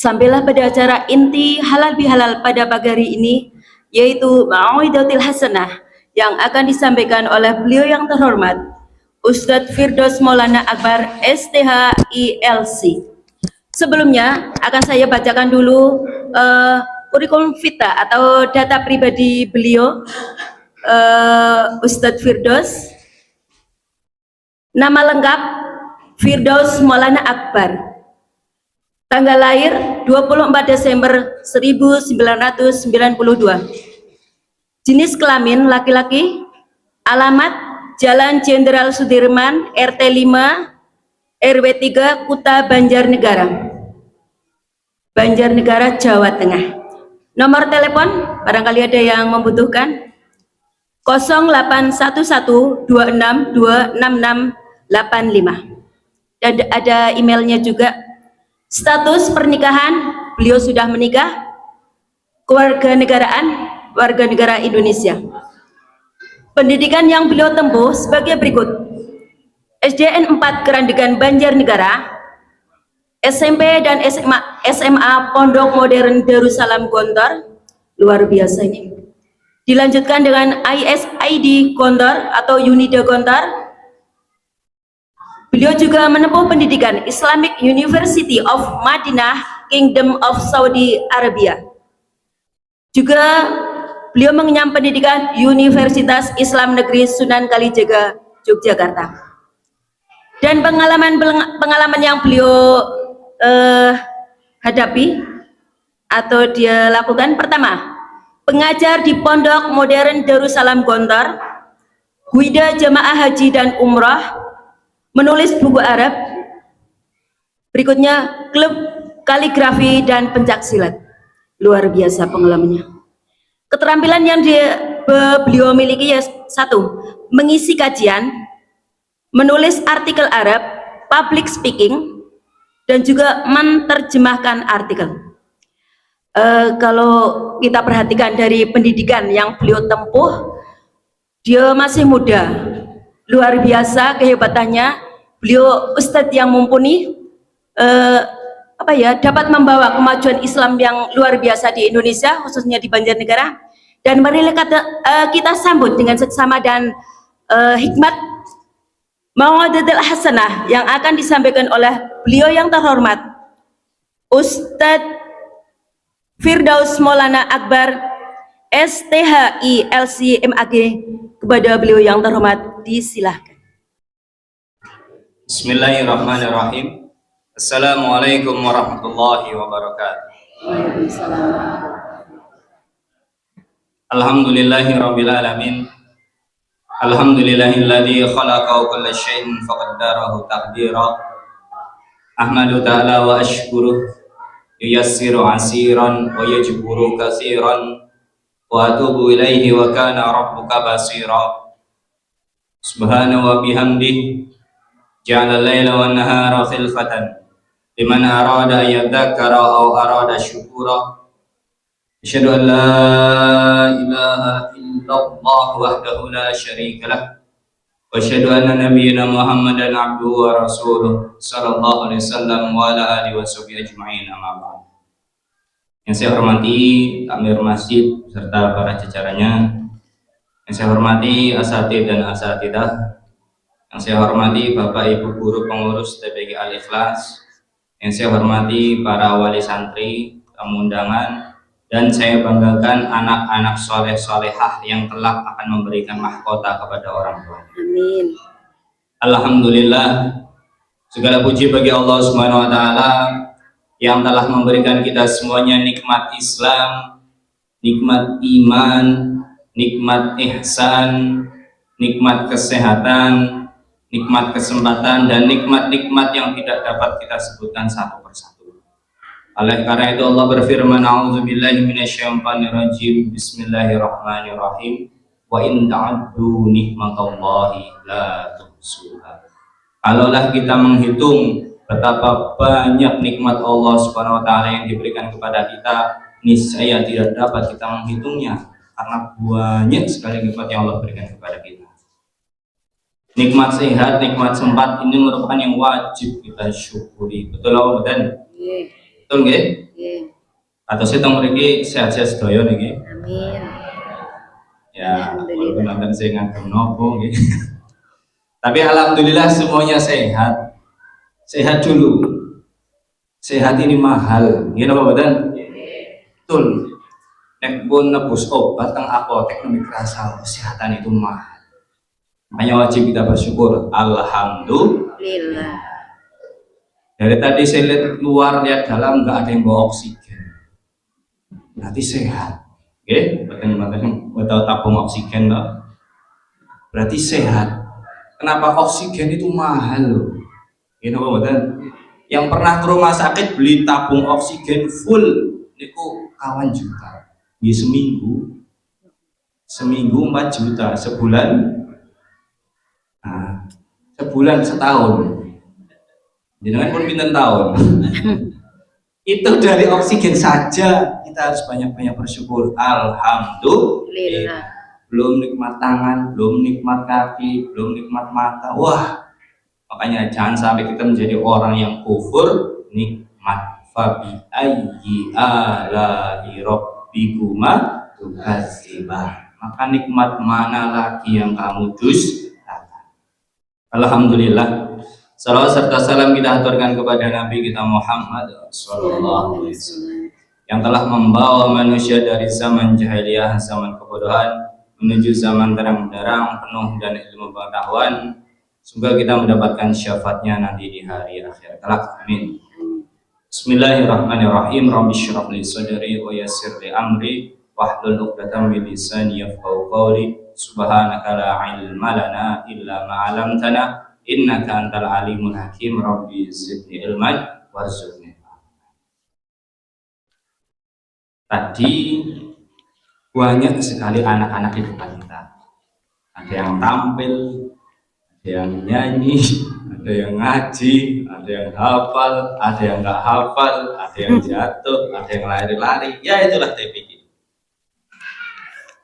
Sampailah pada acara inti halal bihalal pada pagi hari ini, yaitu Mau'idatul Hasanah yang akan disampaikan oleh beliau yang terhormat Ustadz Firdaus Maulana Akbar STH ILC. Sebelumnya akan saya bacakan dulu kurikulum vitae atau data pribadi beliau, Ustadz Firdaus. Nama lengkap Firdaus Maulana Akbar. Tanggal lahir 24 Desember 1992. Jenis kelamin laki-laki. Alamat Jalan Jenderal Sudirman, RT 5, RW 3, Kuta Banjarnegara, Banjarnegara, Jawa Tengah. Nomor telepon barangkali ada yang membutuhkan 0811262685. Dan ada emailnya juga. Status pernikahan, beliau sudah menikah. Kewarganegaraan, warga negara Indonesia. Pendidikan yang beliau tempuh sebagai berikut: SDN 4 Kerandegan Banjarnegara, SMP dan SMA Pondok Modern Darussalam Gontor, luar biasa ini. Dilanjutkan dengan ISID Gontor atau Unida Gontor. Beliau juga menempuh pendidikan Islamic University of Madinah, Kingdom of Saudi Arabia. Juga beliau mengenyam pendidikan Universitas Islam Negeri Sunan Kalijaga, Yogyakarta. Dan pengalaman yang beliau hadapi atau dia lakukan: pertama, pengajar di Pondok Modern Darussalam Gontor, Guida Jamaah Haji dan Umrah, menulis buku Arab. Berikutnya klub kaligrafi dan pencaksilat. Luar biasa pengalamannya. Keterampilan yang beliau miliki ya: satu, mengisi kajian, menulis artikel Arab, public speaking, dan juga menerjemahkan artikel. Kalau kita perhatikan dari pendidikan yang beliau tempuh, dia masih muda. Luar biasa kehebatannya. Beliau ustadz yang mumpuni, dapat membawa kemajuan Islam yang luar biasa di Indonesia, khususnya di Banjarnegara. Dan mari kita sambut dengan seksama dan hikmat Mau'idatul Hasanah yang akan disampaikan oleh beliau yang terhormat Ustadz Firdaus Maulana Akbar STH ILC MAG. Kepada beliau yang terhormat, disilahkan. Bismillahirrahmanirrahim. Assalamualaikum warahmatullahi wabarakatuh. Waalaikumsalam. Alhamdulillahirabbil alamin. Alhamdulillahilladzi khalaqa kulla syai'in faqaddarahu taqdira. Ahmadu ta'ala wa ashkuruh, yuyassiru asiran wa yajburu katsiran, wa atubu ilaihi wa kana rabbuka basira. Subhanahu wa bihamdihi ja'ala al-laila wan nahara khilfatan liman arada an yadhakkara aw arada syukura. Asyhadu an la ilaha illallah wahdahu la syarika lah, wa asyhadu anna nabiyyana Muhammadan abduhu wa rasuluh sallallahu alaihi wasallam wa ala alihi washabihi ajma'in, amma ba'd. Yang saya hormati Amir Masjid serta para jajarannya, yang saya hormati asatidz dan asatidah, yang saya hormati Bapak Ibu guru pengurus TPG Al-Ikhlas, yang saya hormati para wali santri, tamu undangan, dan saya banggakan anak-anak soleh-solehah yang kelak akan memberikan mahkota kepada orang tua. Amin. Alhamdulillah, segala puji bagi Allah Subhanahu wa taala yang telah memberikan kita semuanya nikmat Islam, nikmat iman, nikmat ihsan, nikmat kesehatan, nikmat kesempatan, dan nikmat-nikmat yang tidak dapat kita sebutkan satu persatu. Oleh karena itu Allah berfirman, a'udzubillahi minasyaitonirrajim, bismillahirrahmanirrahim, wa in ta'uddu nikmatallahi la tuhsuha. Kalaulah kita menghitung betapa banyak nikmat Allah Subhanahu wa taala yang diberikan kepada kita, niscaya tidak dapat kita menghitungnya, karena banyak sekali nikmat yang Allah berikan kepada kita. Nikmat sehat, nikmat sempat ini merupakan yang wajib kita syukuri. Betul apa betul? Betul nggih? Atau saya teng mriki sehat-sehat sedaya niki. Amin. Ya, Alhamdulillah. walaupun nanti saya ngagem nopo nggih. Tapi alhamdulillah semuanya sehat. Sehat dulu. Sehat ini mahal. Nggih napa mboten? Betul. Nek pun nebus obat teng apotek nembe kerasa kesehatan itu mahal. Makanya wajib kita bersyukur. Alhamdulillah. Lillah. Dari tadi saya lihat luar, lihat dalam, nggak ada yang bawa oksigen. Berarti sehat. Oke, betul tabung oksigen toh. Berarti sehat. Kenapa oksigen itu mahal loh? Ini apa betul? Yang pernah ke rumah sakit beli tabung oksigen full, itu kawan juta. Di seminggu 4 juta, sebulan, nah, sebulan setahun. Jangan pun pinten tahun. Itu dari oksigen saja kita harus banyak-banyak bersyukur. Alhamdulillah. Belum nikmat tangan, belum nikmat kaki, belum nikmat mata. Wah, makanya jangan sampai kita menjadi orang yang kufur nikmat. Fabi ayyi ala'i rabbikuma tukadzibah. Maka nikmat mana lagi yang kamu dustakan? Alhamdulillah. Salawat serta salam kita aturkan kepada Nabi kita Muhammad sallallahu alaihi wasallam yang telah membawa manusia dari zaman jahiliyah, zaman kebodohan menuju zaman terang benderang penuh dan ilmu pengetahuan. Semoga kita mendapatkan syafaatnya nanti di hari akhir kelak. Amin. Bismillahirrahmanirrahim. Rabbi shrah li sadri wa yassir li amri wahlul 'uqdatam min lisani yafqahu qawli. Subhanaka la ilma lana illa ma 'allamtana innaka antal alimul hakim. Rabbi zidni ilman warzuqni. Tadi banyak sekali anak-anak di depan kita. Ada yang tampil, ada yang nyanyi, ada yang ngaji, ada yang hafal, ada yang nggak hafal, ada yang jatuh, ada yang lari-lari. Ya itulah TPG.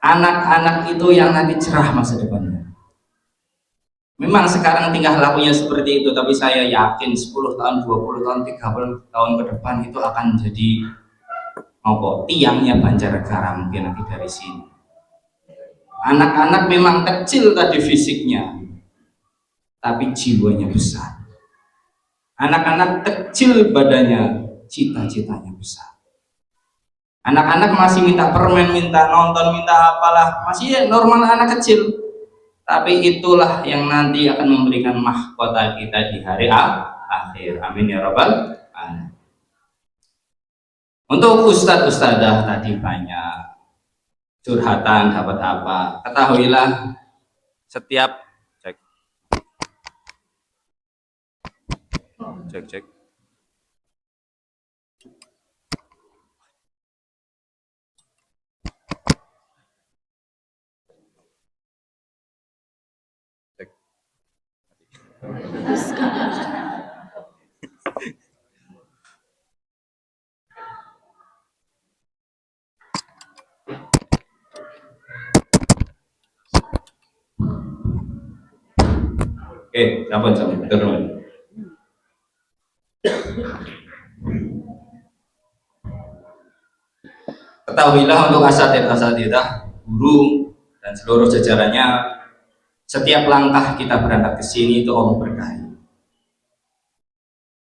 Anak-anak itu yang nanti cerah masa depannya. Memang sekarang tingkah lakunya seperti itu, tapi saya yakin 10 tahun, 20 tahun, 30 tahun ke depan itu akan jadi tiangnya Banjarnegara mungkin nanti dari sini. Anak-anak memang kecil tadi fisiknya, tapi jiwanya besar. Anak-anak kecil badannya, cita-citanya besar. Anak-anak masih minta permen, minta nonton, minta apalah, masih normal anak kecil. Tapi itulah yang nanti akan memberikan mahkota kita di hari akhir. Amin ya rabbal alamin. Untuk ustadz-ustadzah tadi banyak curhatan dapat apa. Ketahuilah setiap cek. Oke, sampun teman-teman. Ketahuilah untuk asatidah, guru dan seluruh jajarannya, setiap langkah kita berangkat ke sini itu Allah berkahi.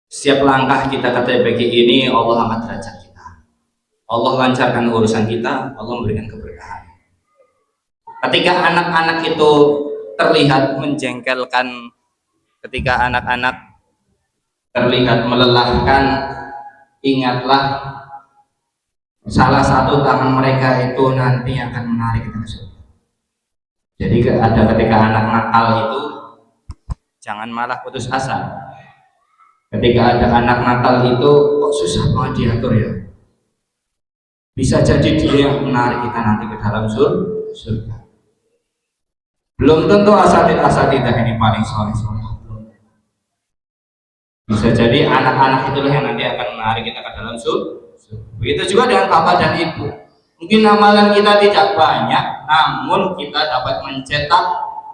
Setiap langkah kita ke TPG ini Allah angkat derajat kita. Allah lancarkan urusan kita, Allah memberikan keberkahan. Ketika anak-anak itu terlihat menjengkelkan, ketika anak-anak terlihat melelahkan, ingatlah salah satu tangan mereka itu nanti akan menarik kita ke surga. Jadi ada ketika anak nakal itu jangan malah putus asa. Ketika ada anak nakal itu kok susah banget diatur ya. Bisa jadi dia yang menarik kita nanti ke dalam surga. Belum tentu asatidah ini paling soleh. Bisa jadi anak-anak itulah yang nanti akan menarik kita ke dalam surga. Begitu juga dengan bapak dan ibu. Mungkin amalan kita tidak banyak, namun kita dapat mencetak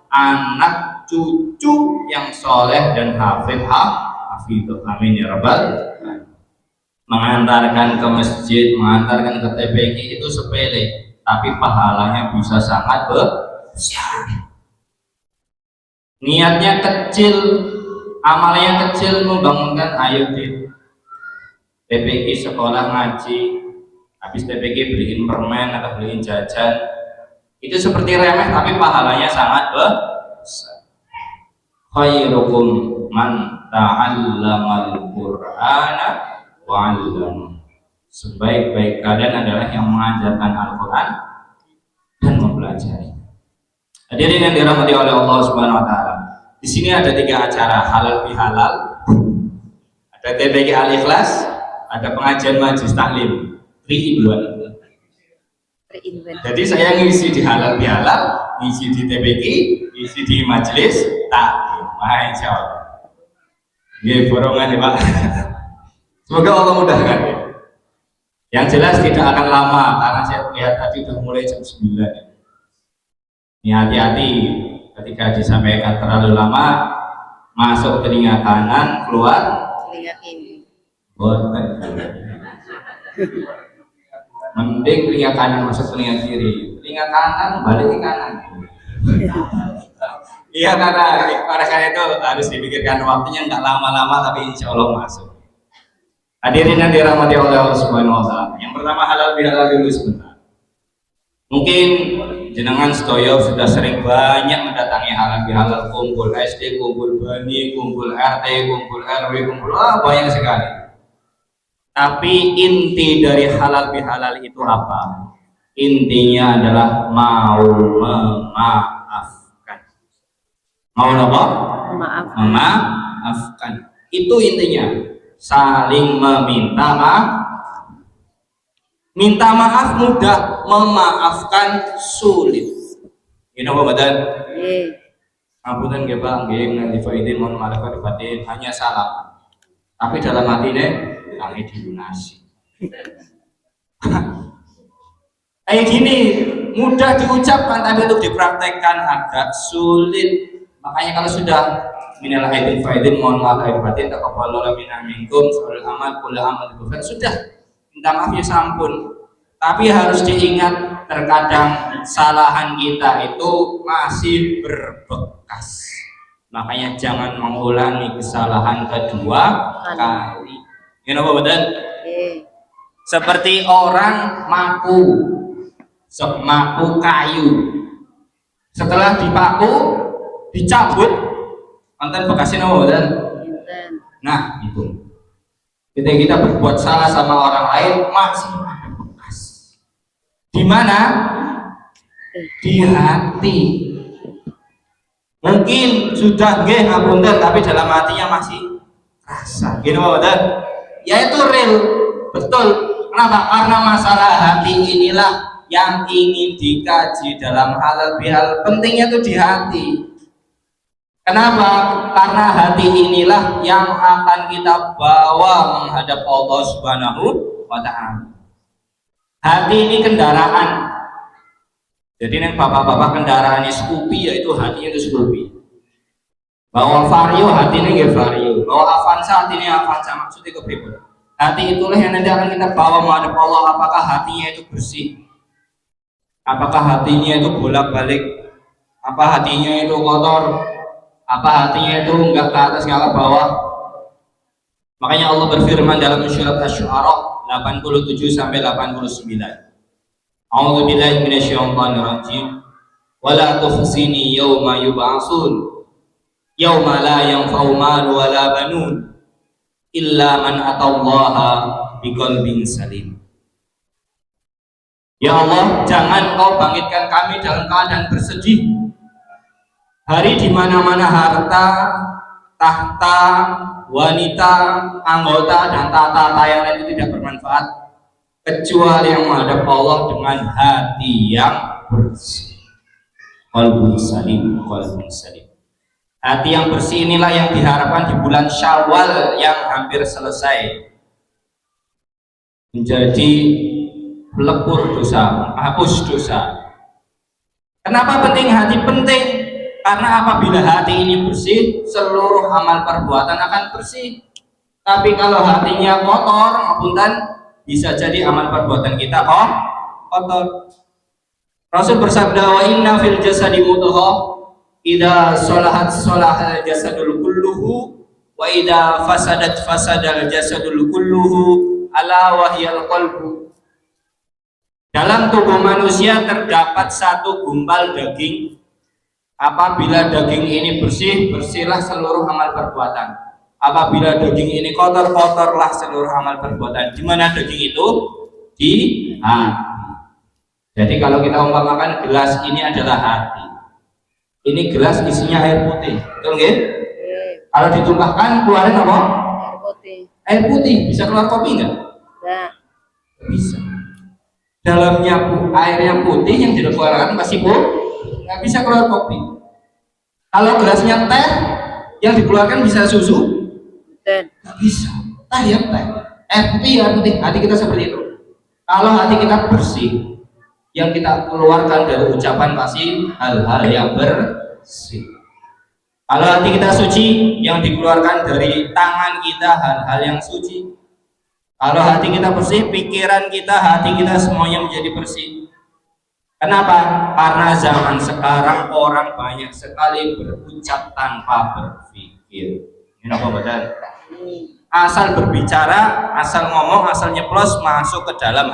anak cucu yang soleh dan hafidh. Amin ya rabbal alamin. mengantarkan ke masjid, mengantarkan ke TPQ itu sepele, tapi pahalanya bisa sangat besar. Niatnya kecil, amalnya kecil, membangunkan ayo di TPQ sekolah ngaji, habis TPQ beliin permen atau beliin jajan, itu seperti remeh tapi pahalanya sangat besar. Khairukum man ta'allamal Qur'ana wa 'allama. Sebaik-baik kalian adalah yang mengajarkan Al-Qur'an dan mempelajari. Hadirin yang dirahmati oleh Allah Subhanahu wa taala. Di sini ada 3 acara halal bihalal. Ada TPQ Al-Ikhlas, ada pengajian majlis taklim, 3 in 1. Jadi saya ngisi di halal bihalal, ngisi di TPQ, ngisi di majlis taklim. Masya Allah. Nggih, borongan ya Pak. Semoga Allah mudahkan. Yang jelas tidak akan lama karena saya lihat tadi sudah mulai jam 9. Ini hati-hati ketika disampaikan terlalu lama, masuk telinga kanan, keluar telinga kiri. Mending telinga kanan masuk telinga kiri, telinga kanan balik ke kanan. Iya, karena itu harus dipikirkan waktunya, nggak lama-lama tapi insya Allah masuk. Hadirin yang dirahmati oleh Allah Subhanahu wa taala. Yang pertama halal bihalal dulu sebentar. Mungkin jenengan sedoyo sudah sering banyak mendatangi halal bihalal, kumpul SD, kumpul bani, kumpul RT, kumpul RW, kumpul banyak sekali. Tapi inti dari halal bihalal itu apa? Intinya adalah mau memaafkan. Mau apa? Memaafkan. Itu intinya. Saling meminta maaf. Minta maaf mudah, memaafkan sulit. Ini apa badan? Ampunan nggih Pak, nggih nanti faidin mohon maaf lahir batin, hanya salah. Tapi dalam hati kami dilunasi. Kayak gini, mudah diucapkan tapi untuk dipraktekkan agak sulit. Makanya kalau sudah minal aidin faidin mohon maaf lahir batin, taqabbalallahu minna minkum sallallahu amal kullu amal bukan sudah minta maaf ya sampun. Tapi harus diingat terkadang kesalahan kita itu masih berbekas. Makanya jangan mengulangi kesalahan kedua kali. Ini apa betul? Seperti orang maku kayu. Setelah dipaku, dicabut, konten bekasnya apa betul? Nah, itu. Ketika kita berbuat salah sama orang lain masih ada bekas. Di mana? Di hati. Mungkin sudah nggih ngapunten tapi dalam hatinya masih rasa. Gini Pak Badan? Ya itu real, betul. Kenapa? Karena masalah hati inilah yang ingin dikaji dalam halal bihalal. Pentingnya itu di hati. Kenapa? Karena hati inilah yang akan kita bawa menghadap Allah Subhanahu wa ta'ala. Hati ini kendaraan. Jadi nih bapak-bapak kendaraannya Scoopy, yaitu hatinya itu Scoopy. Bawa Vario, hatinya nggih Vario. Bawa Avanza, hatinya Avanza. Maksudnya kepribadian. Hati itulah yang nanti akan kita bawa menghadap Allah. Apakah hatinya itu bersih? Apakah hatinya itu bolak-balik? Apa hatinya itu kotor? Apa hatinya itu enggak ke atas, enggak ke bawah? Makanya Allah berfirman dalam surat Asy-Syu'ara 87 sampai 89. A'udzu billahi minasyaitonir rajim. Wala tukhzini yauma yub'atsun. Yauma la yanfa'u malu wala banun illa man atallaha biqalbin salim. Ya Allah, jangan Kau bangkitkan kami dalam keadaan bersedih. Hari di mana-mana harta, tahta, wanita, anggota dan tata yang lain itu tidak bermanfaat kecuali yang menghadap Allah dengan hati yang bersih. Qalbun salim, qalbun salim. Hati yang bersih inilah yang diharapkan di bulan Syawal yang hampir selesai. Menjadi pelebur dosa, menghapus dosa. Kenapa penting hati? Penting karena apabila hati ini bersih, seluruh amal perbuatan akan bersih. Tapi kalau hatinya kotor, ngapunten, bisa jadi amal perbuatan kita kotor. Rasul bersabda, wa inna fil jasadi mudghah idza salahat salahal jasadul kulluhu wa idza fasadat fasadal jasadul kulluhu ala wahyal qalbu. Dalam tubuh manusia terdapat satu gumpal daging. Apabila daging ini bersih, bersihlah seluruh amal perbuatan. Apabila daging ini kotor, kotorlah seluruh amal perbuatan. Di mana daging itu? Di hati. Jadi kalau kita umpamakan gelas ini adalah hati. Ini gelas isinya air putih, betul nggih? Kalau ditumpahkan keluarin apa? Air putih. Air putih. Bisa keluar kopi nggak? Nah, Bisa. Dalamnya air yang putih yang dikeluarkan pasti nggak bisa keluar kopi. Kalau gelasnya teh yang dikeluarkan bisa susu? dan Nggak bisa. Teh ya teh. Putih ya putih. Hati kita seperti itu. Kalau hati kita bersih, yang kita keluarkan dari ucapan pasti hal-hal yang bersih. Kalau hati kita suci, yang dikeluarkan dari tangan kita hal-hal yang suci. Kalau hati kita bersih, pikiran kita, hati kita semuanya menjadi bersih. Kenapa? Karena zaman sekarang orang banyak sekali berucap tanpa berpikir. Ini apa badan? Asal berbicara, asal ngomong, asal nyeplos masuk ke dalam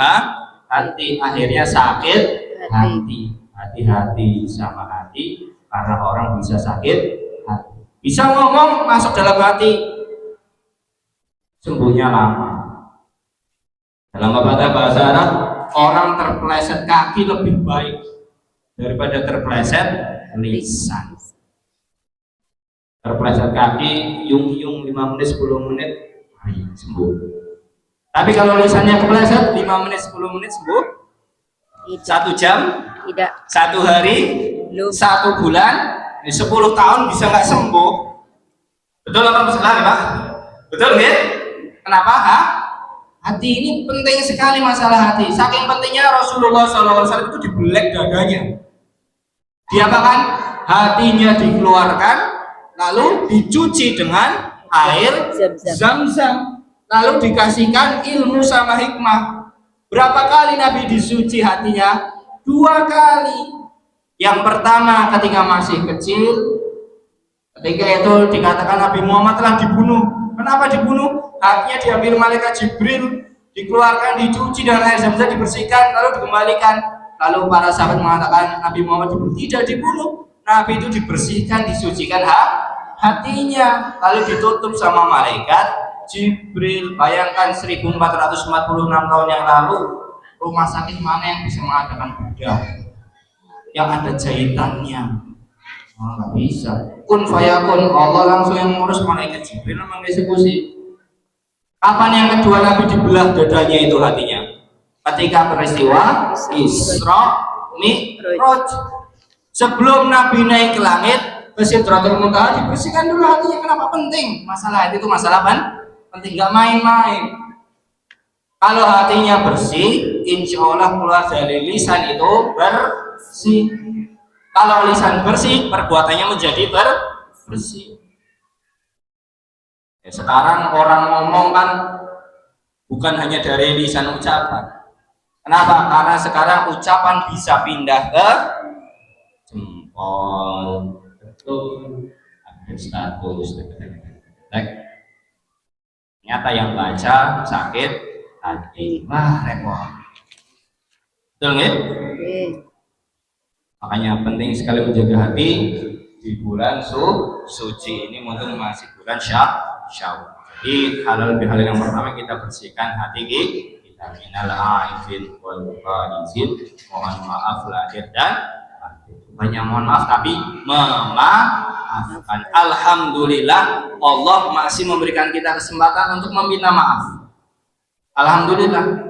hati, akhirnya sakit hati. Hati-hati sama hati, karena orang bisa sakit hati. Bisa ngomong masuk dalam hati, sembuhnya lama. Dalam bahasa Arab, orang terpeleset kaki lebih baik daripada terpeleset lisan. Terpeleset kaki, yung 5 menit 10 menit sembuh. Tapi kalau lisannya kepleset 5 menit 10 menit sembuh. 1 jam, tidak 1 hari, belum 1 bulan, 10 tahun bisa nggak sembuh. Betul apa salah nih Pak? Betul nggak? Kenapa? Hati ini penting sekali masalah hati. Saking pentingnya Rasulullah SAW itu dibelek dadanya. Diapakan? Hatinya dikeluarkan, lalu dicuci dengan air zam-zam, lalu dikasihkan ilmu sama hikmah. Berapa kali Nabi disuci hatinya? 2 kali. Yang pertama ketika masih kecil, ketika itu dikatakan Nabi Muhammad telah dibunuh. Kenapa dibunuh? Hatinya diambil malaikat Jibril, dikeluarkan, dicuci dengan air zam-zam, dibersihkan, lalu dikembalikan. Lalu para sahabat mengatakan Nabi Muhammad tidak dibunuh. Nabi itu dibersihkan, disucikan hatinya, lalu ditutup sama malaikat Jibril. Bayangkan 1446 tahun yang lalu, rumah sakit mana yang bisa mengadakan bedah yang ada jahitannya? Nggak bisa. Kun fayakun, Allah langsung yang ngurus, malaikat Jibril mengeksekusi. Kapan yang kedua Nabi dibelah dadanya itu hatinya? Ketika peristiwa Isra Mi'raj. Sebelum Nabi naik ke langit ke Sidratul Muntaha, dibersihkan dulu hatinya. Kenapa? Penting. Masalah hati itu masalah penting, nggak main-main. Kalau hatinya bersih, insya Allah keluar dari lisan itu bersih. Kalau lisan bersih, perbuatannya menjadi bersih. Ya, sekarang orang ngomong kan bukan hanya dari lisan ucapan. Kenapa? Karena sekarang ucapan bisa pindah ke jempol, betul, update status, ternyata yang baca sakit hati. Wah, repot. Betul nggak? Makanya penting sekali menjaga hati di bulan suci ini, mumpung masih bulan Syawal. Jadi halal bihalal yang pertama kita bersihkan hati kita, minal aizin wal faizin, mohon maaf lahir dan batin. Banyak mohon maaf tapi memaafkan. Alhamdulillah Allah masih memberikan kita kesempatan untuk meminta maaf. Alhamdulillah.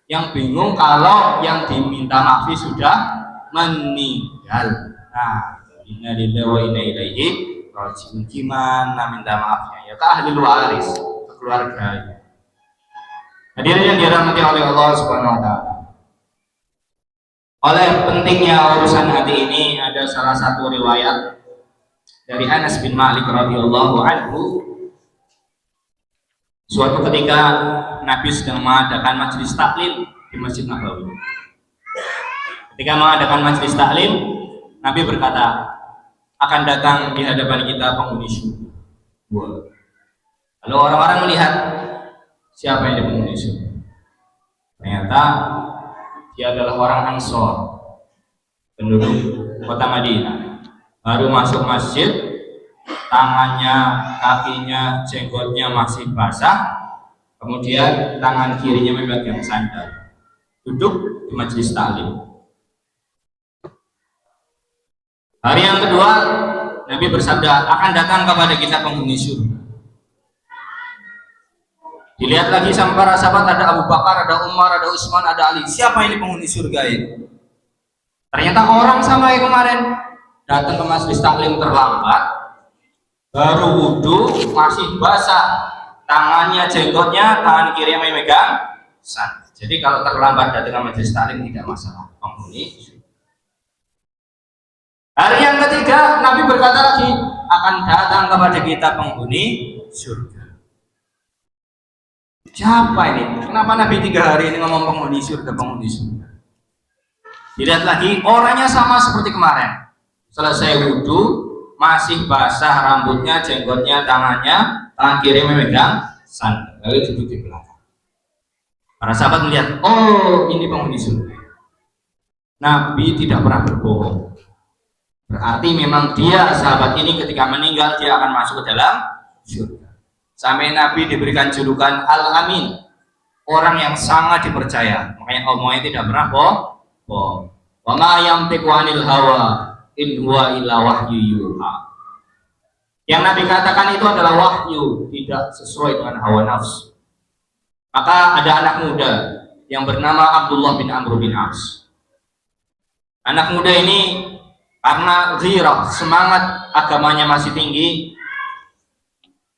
Yang bingung kalau yang diminta maaf sudah meninggal. Nah, inna lillahi wa inna ilaihi raji'un. Gimana minta maafnya? Ya ke ahli waris, ke keluarga. Hadirin yang dirahmati oleh Allah Subhanahu wa taala. Oleh pentingnya urusan hati ini, ada salah satu riwayat dari Anas bin Malik radhiyallahu anhu. Suatu ketika Nabi sedang mengadakan majelis taklim di Masjid Nabawi. Ketika mengadakan majelis taklim, Nabi berkata, akan datang di hadapan kita penghuni surga. Lalu orang-orang melihat siapa yang penghuni surga. Ternyata dia adalah orang Ansor, penduduk kota Madinah. Baru masuk masjid, tangannya, kakinya, jenggotnya masih basah, kemudian tangan kirinya memegang sandal, duduk di majelis taklim. Hari yang kedua, Nabi bersabda, akan datang kepada kita penghuni surga. Dilihat lagi sama para sahabat, ada Abu Bakar, ada Umar, ada Utsman, ada Ali. Siapa ini penghuni surga ini? Ternyata orang sama yang kemarin datang ke majelis taklim terlambat, baru wudhu, masih basah, tangannya, jenggotnya, tangan kirinya memegang sandal. Jadi kalau terlambat datang ke majelis taklim tidak masalah, penghuni surga. Hari yang ketiga, Nabi berkata lagi, akan datang kepada kita penghuni surga. Siapa ini? Kenapa Nabi 3 hari ini ngomong penghuni surga, penghuni surga? Dilihat lagi, orangnya sama seperti kemarin. Selesai wudhu, masih basah rambutnya, jenggotnya, tangannya, tangan kiri memegang sandal, lalu duduk di belakang. Para sahabat melihat, oh ini penghuni surga. Nabi tidak pernah berbohong. Berarti memang dia, sahabat ini ketika meninggal dia akan masuk ke dalam surga. Sampai Nabi diberikan julukan Al-Amin, orang yang sangat dipercaya. Makanya omongnya tidak pernah bohong. Wa ma yantiqu 'anil hawa in huwa illa wahyu yuha. Yang Nabi katakan itu adalah wahyu, tidak sesuai dengan hawa nafsu. Maka ada anak muda yang bernama Abdullah bin Amr bin As. Anak muda ini karena ghirah, semangat agamanya masih tinggi,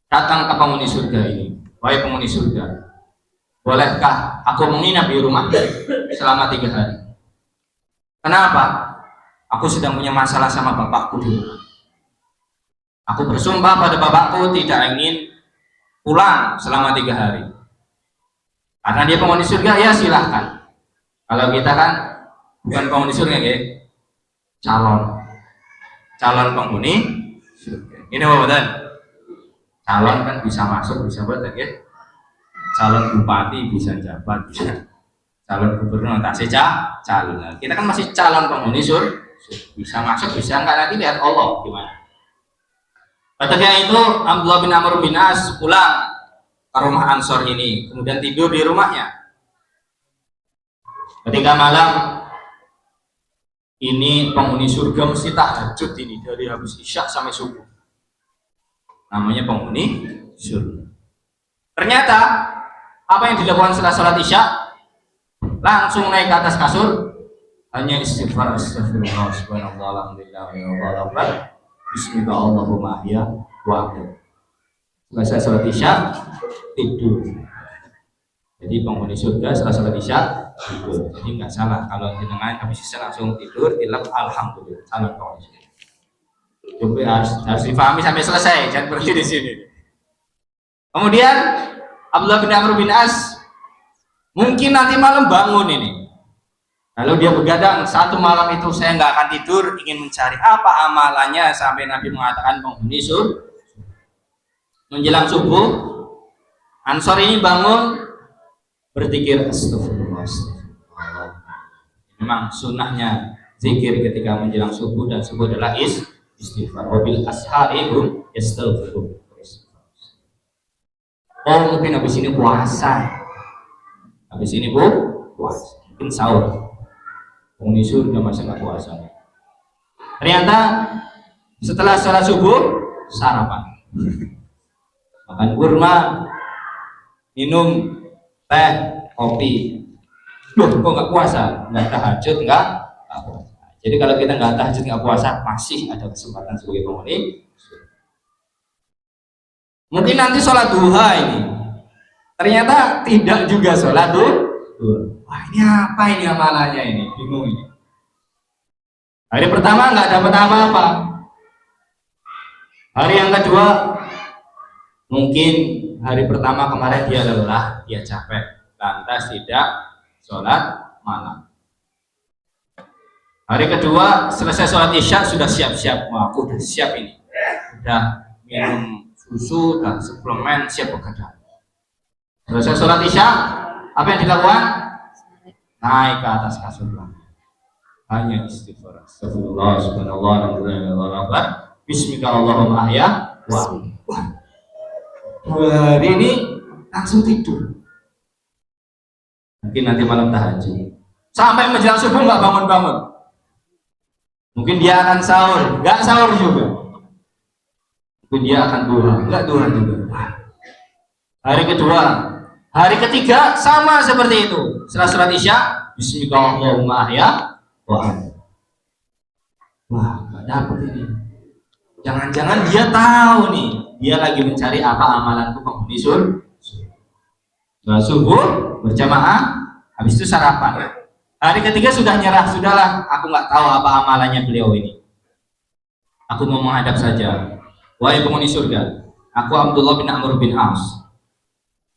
datang ke penghuni surga ini. Wahai penghuni surga, bolehkah aku menginap di rumah selama 3 hari? Kenapa? Aku sedang punya masalah sama bapakku di rumah. Aku bersumpah pada bapakku tidak ingin pulang selama 3 hari. Karena dia penghuni surga, ya silahkan. Kalau kita kan bukan penghuni surga, ya, calon penghuni surga. Ini apa betul? Calon kan bisa masuk, bisa buat ya. Calon bupati bisa jabat, bisa calon gubernur, tak saja calon. Kita kan masih calon penghuni surga, bisa masuk, bisa enggak, nanti lihat Allah gimana. Ketika itu Abdullah bin Amr bin As pulang ke rumah Ansor ini, kemudian tidur di rumahnya. Ketika malam ini penghuni surga mesti tahajud ini dari habis isya sampai subuh. Namanya penghuni surga. Ternyata apa yang dilakukan setelah sholat isya, langsung naik ke atas kasur, hanya istighfar, astagfirullah, subhanallah, alhamdulillah, wa bismillah, Allahumma ahya wa amut. Selesai sholat isya tidur. Jadi penghuni surga setelah sholat isya tidur. Jadi nggak salah kalau jenengan habis isya langsung tidur, bilang alhamdulillah, salam penghuni surga. Coba harus difahami sampai selesai, jangan berhenti di sini. Kemudian Abdullah bin Amr bin As mungkin nanti malam bangun ini. Lalu dia begadang, satu malam itu saya nggak akan tidur, ingin mencari apa amalannya sampai Nabi mengatakan penghuni surga. Menjelang subuh, Ansor ini bangun berzikir astagfirullah, astagfirullah. Memang sunnahnya zikir ketika menjelang subuh, dan subuh adalah istighfar. Wabil asharihum yastaghfirun. Oh mungkin habis ini puasa. Habis ini puasa. Mungkin sahur. Penghuni surga masih nggak puasa. Ternyata setelah sholat subuh sarapan. Makan kurma, minum teh, kopi. Loh kok nggak puasa? Nggak tahajud, nggak puasa. Jadi kalau kita nggak tahajud, nggak puasa, masih ada kesempatan sebagai penghuni. Mungkin nanti sholat duha ini, ternyata tidak juga sholat duha. Wah ini apa ini amalannya ini? Bingung ini. Hari pertama nggak dapat apa-apa. Hari yang kedua mungkin hari pertama kemarin dia lelah, dia capek, lantas tidak sholat malam. Hari kedua selesai sholat isya sudah siap-siap, wah aku udah siap ini, udah minum susu dan suplemen, siap bekerja. Selesai sholat isya, apa yang dilakukan? Naik ke atas kasur, hanya istighfar, astagfirullah, subhanallah, alhamdulillah, bismillahirrahmanirrahim, ahya wa. Hari ini langsung tidur. Mungkin nanti malam tahajud sampai menjelang subuh nggak bangun-bangun. Mungkin dia akan sahur, nggak sahur juga. Mungkin dia akan duha, nggak duha juga. Hari kedua, hari ketiga sama seperti itu. Setelah sholat isya, bismillahirrahmanirrahim, ahya wa. Wah, nggak dapet ini. Jangan-jangan dia tahu nih, dia lagi mencari apa amalanku penghuni surga. Subuh berjamaah, habis itu sarapan. Hari ketiga sudah nyerah, sudahlah, aku nggak tahu apa amalannya beliau ini. Aku mau menghadap saja. Wahai penghuni surga, aku Abdullah bin Amr bin As.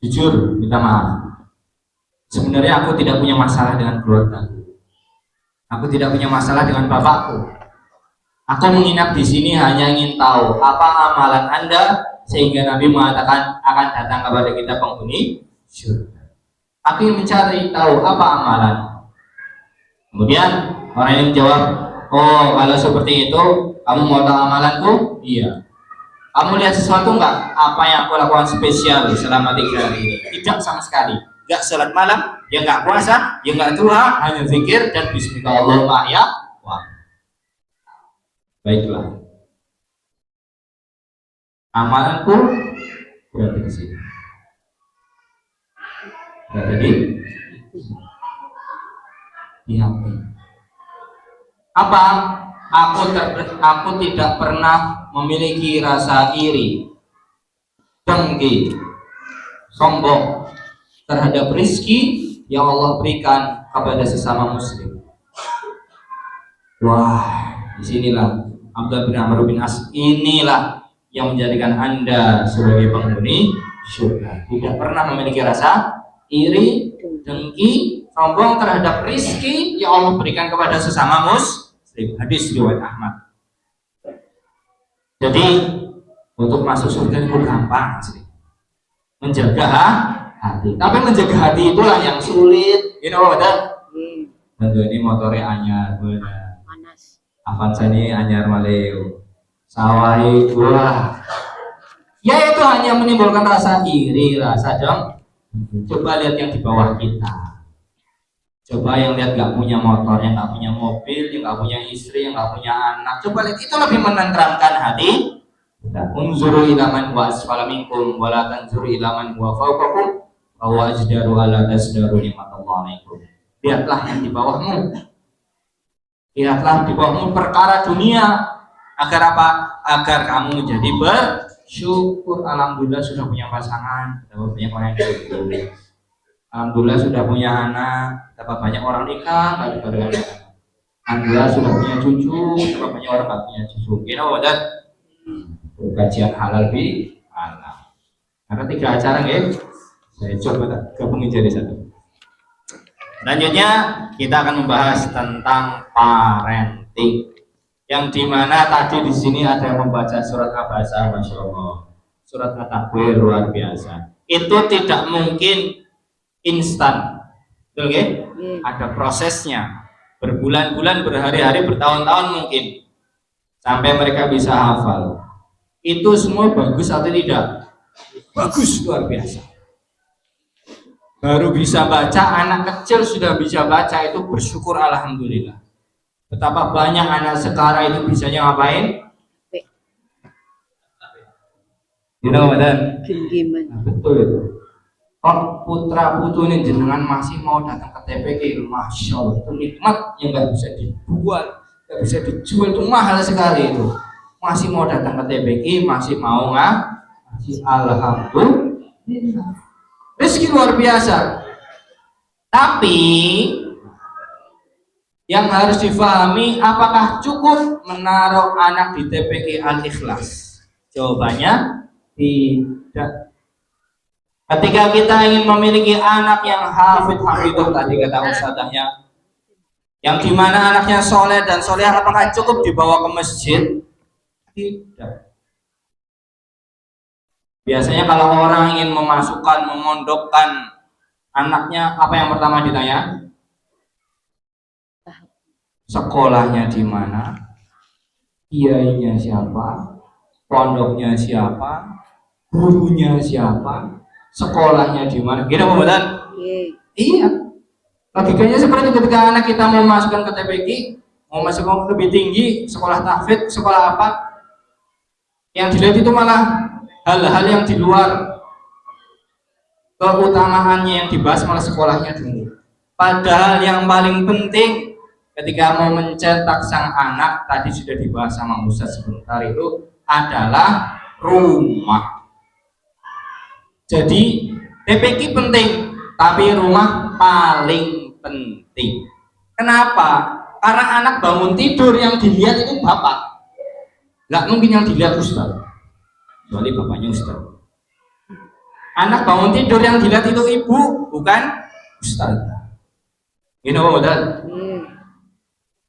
Jujur, minta maaf. Sebenarnya aku tidak punya masalah dengan keluarga. Aku tidak punya masalah dengan bapakku. Aku menginap di sini hanya ingin tahu apa amalan Anda sehingga Nabi mengatakan akan datang kepada kita penghuni surga. Aku ingin mencari tahu apa amalan. Kemudian orang yang menjawab, oh kalau seperti itu kamu mau tahu amalanku? Iya. Kamu lihat sesuatu enggak? Apa yang aku lakukan spesial selama 3 hari ini? Tidak sama sekali. Enggak sholat malam, ya enggak puasa, ya enggak duha, hanya zikir dan bismillahirrahmanirrahim. Wah. Baiklah. Amalanku berada di sini. Berada di hati. Apa? Aku tidak pernah memiliki rasa iri, dengki, sombong terhadap rizki yang Allah berikan kepada sesama muslim. Wah, disinilah Abdullah bin Amr bin As, inilah yang menjadikan Anda sebagai penghuni surga. Tidak pernah memiliki rasa iri, dengki, sombong terhadap rizki yang Allah berikan kepada sesama muslim. Hadis riwayat Ahmad. Jadi untuk masuk surga itu gampang sih. Menjaga hati. Tapi menjaga hati itulah yang sulit. You know that? Ini motornya anyar, Panas. Avanza ini anyar maleo. Sawai wah. Ya itu hanya menimbulkan rasa iri, rasa dong. Coba lihat yang di bawah kita. Coba yang lihat gak punya motor, yang gak punya mobil, yang gak punya istri, yang gak punya anak. Coba lihat, itu lebih menenteramkan hati. Unzuru ila man huwa asfala minkum wa la tanzuru ila man huwa fawqakum wa huwa ajdaru alla tasdaru ni'matallahi alaikum. Lihatlah yang di bawahmu. Lihatlah di bawahmu perkara dunia. Agar apa? Agar kamu jadi bersyukur. Alhamdulillah sudah punya pasangan. Betapa banyak orang yang bersyukur. Alhamdulillah sudah punya anak. Betapa banyak orang nikah. Alhamdulillah sudah punya cucu. Betapa banyak orang gak punya cucu. You know what that? Kajian halal bi halal. Ada 3 acara ya. Saya coba gabungin jadi satu. Selanjutnya kita akan membahas tentang parenting. Yang dimana tadi di sini ada yang membaca surat Abasa, masya Allah. Surat At-Takwir luar biasa. Itu tidak mungkin instan, betul ya? Ada prosesnya. Berbulan-bulan, berhari-hari, bertahun-tahun mungkin sampai mereka bisa hafal. Itu semua bagus atau tidak? Bagus, luar biasa. Baru bisa baca, anak kecil sudah bisa baca, itu bersyukur alhamdulillah. Betapa banyak anak sekarang itu bisanya ngapain? You know dan betul itu. Oh, putra putune jenengan masih mau datang ke TPK, masya Allah, itu nikmat yang nggak bisa dijual, nggak bisa dijual, itu mahal sekali itu. Masih mau datang ke TPK, masih mau masih alhamdulillah. Rezeki luar biasa. Tapi yang harus difahami, apakah cukup menaruh anak di TPK Al-Ikhlas? Jawabannya tidak. Ketika kita ingin memiliki anak yang hafidh tadi kata ustadzahnya, yang dimana anaknya soleh dan soleh, apakah cukup dibawa ke masjid? Tidak. Biasanya kalau orang ingin memasukkan, memondokkan anaknya, apa yang pertama ditanya? Sekolahnya di mana? Kiainya siapa? Pondoknya siapa? Gurunya siapa? Sekolahnya di mana? Gitu Pak Badan? Iya. Logikanya seperti ketika anak kita mau masukkan ke TPQ, mau masuk lebih tinggi, sekolah tahfidz, sekolah apa? Yang dilihat itu malah hal-hal yang di luar keutamaannya, yang dibahas malah sekolahnya dulu. Padahal yang paling penting ketika mau mencetak sang anak, tadi sudah dibahas sama Ustaz sebentar, itu adalah rumah. Jadi TPQ penting, tapi rumah paling penting. Kenapa? Karena anak bangun tidur yang dilihat itu bapak, nggak mungkin yang dilihat Ustaz, kecuali bapaknya Ustaz. Anak bangun tidur yang dilihat itu ibu, bukan Ustaz. Ini apa betul?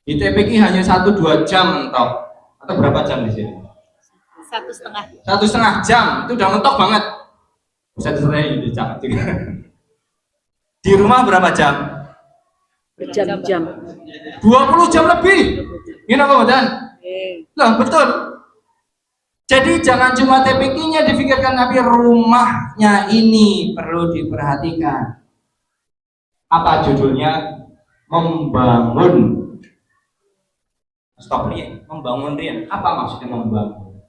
Di TPQ hanya 1-2 jam toh, atau berapa jam di sini? 1,5. 1,5 jam, itu udah mentok banget. Ustaz saya itu jangan juga. Di rumah berapa jam? Berjam-jam. 20 jam lebih. Ini apa betul? Lah betul. Jadi jangan cuma TPQ-nya difikirkan, tapi rumahnya ini perlu diperhatikan. Apa judulnya? Membangun. Stop Rian. Membangun Rian. Apa maksudnya membangun?